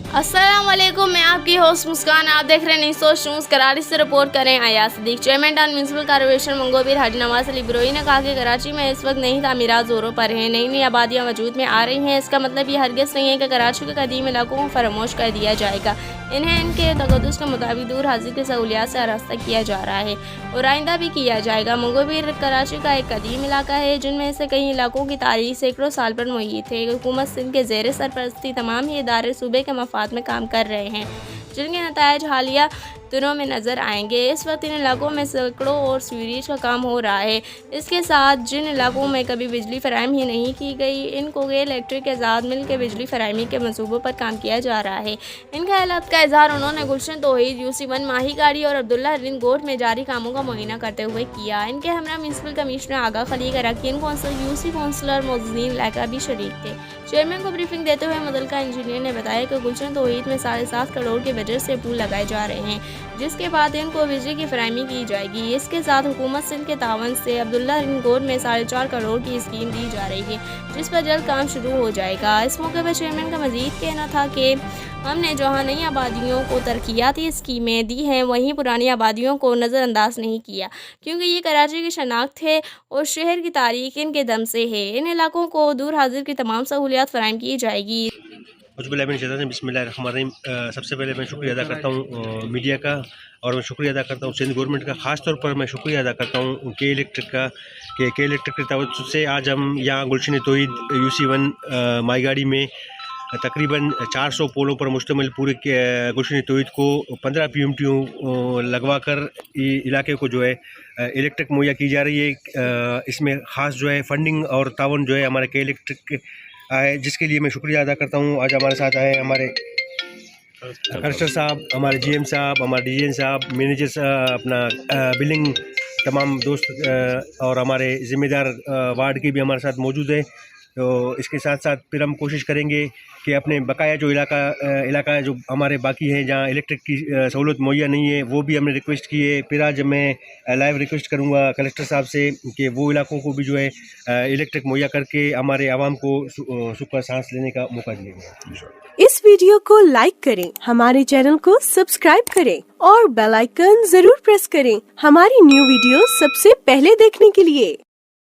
अस्सलाम वालेकुम, मैं आपकी होस्ट मुस्कान। आप देख रहे हैं न्यूज़ सोच न्यूज़। कराची से रिपोर्ट करें Ayat Siddique. Chairman town municipal corporation Mangopir Haji Nawaz Ali Biroi ने कहा कि कराची में इस वक्त नई तामीरात जोरों पर हैं, नई नई आबादियाँ वजूद में आ रही हैं। इसका मतलब ये हरगिज़ नहीं है कि कराची के कदीम इलाकों को फरामोश कर दिया जाएगा। इन्हें इनके तकद्दुस के मुताबिक दूर हाजिर की सहूलियात से आरास्ता किया जा रहा है और आइंदा भी किया जाएगा। मंगोपीर कराची का एक कदीम इलाका है जिनमें से कई इलाकों की तारीख सैकड़ों साल पर मुहैत है। हुकूमत सिंध के ज़ेर सरपरस्ती तमाम ही इदारे सूबे के मफाद में काम कर रहे हैं, जिनके नतायज हालिया दिनों में नज़र आएंगे। इस वक्त इन इलाकों में सड़कों और सीवरेज का काम हो रहा है। इसके साथ जिन इलाकों में कभी बिजली फराहम ही नहीं की गई, इनको गैर इलेक्ट्रिक के साथ मिल के बिजली फराहमी के मनसूबों पर काम किया जा रहा है। इन ख्यालात का इजहार उन्होंने गुलशन तौहीद UC1 माही गाड़ी और अब्दुल्ला रिंग गोट में जारी कामों का मुआयना करते हुए किया। इनके हमरा म्यूनसिपल कमिश्नर आगा खलीक, अरकान कौंसिल, UC कौंसलर मोअज़्ज़िनीन इलाका भी शरीक थे। चेयरमैन को ब्रीफिंग देते हुए मुतल्लिका इंजीनियर ने बताया कि गुलशन तौहीद में 7.5 करोड़ के बजट से पुल लगाए जा रहे हैं, जिसके बाद इनको बिजली की फराहमी की जाएगी। इसके साथ हुकूमत सिंध के तावन से अब्दुल्ला रिंग गोट में 4.5 करोड़ की स्कीम दी जा रही है, जिस पर जल्द काम शुरू हो जाएगा। इस मौके पर चेयरमैन का मजीद कहना था कि हमने जहां नई आबादियों को तरक्याती स्कीमें दी हैं, वहीं पुरानी आबादियों को नज़रअंदाज नहीं किया, क्योंकि ये कराची की शनाख्त है और शहर की तारीख इनके दम से है। इन इलाकों को दूर हाजिर की तमाम सहूलियात फराहम की जाएगी। बिस्मिल्लाहिर्रहमानिर्रहीम। सबसे पहले मैं शुक्रिया अदा करता हूँ मीडिया का, और मैं शुक्रिया अदा करता हूँ सिंध गवर्नमेंट का। ख़ास तौर पर मैं शुक्रिया अदा करता हूँ के इलेक्ट्रिक का, कि के इलेक्ट्रिक के तवज्जुह से आज हम यहाँ गुलशन तौहीद UC1 माई गाड़ी में तकरीबन 400 पोलों पर मुश्तमिल पूरे गुलशन तौहीद को 15 PMTU लगवा कर इलाके को जो है इलेक्ट्रिक मुहैया की जा रही है। इसमें ख़ास जो है फंडिंग और तावन जो है हमारे के इलेक्ट्रिक आए, जिसके लिए मैं शुक्रिया अदा करता हूँ। आज हमारे साथ आए हमारे कलेक्टर साहब, हमारे GM साहब, हमारे DGN साहब, मैनेजर साहब, अपना बिलिंग, तमाम दोस्त और हमारे ज़िम्मेदार वार्ड के भी हमारे साथ मौजूद हैं। तो इसके साथ साथ फिर हम कोशिश करेंगे कि अपने बकाया जो इलाका जो हमारे बाकी हैं, जहाँ इलेक्ट्रिक की सहूलत मुहैया नहीं है, वो भी हमने रिक्वेस्ट की है। फिर आज मैं लाइव रिक्वेस्ट करूँगा कलेक्टर साहब से कि वो इलाकों को भी जो है इलेक्ट्रिक मुहैया करके हमारे आवाम को सुख सांस लेने का मौका दिएगा। इस वीडियो को लाइक करें, हमारे चैनल को सब्सक्राइब करें और बेल आइकन जरूर प्रेस करें हमारी न्यू वीडियो सबसे पहले देखने के लिए।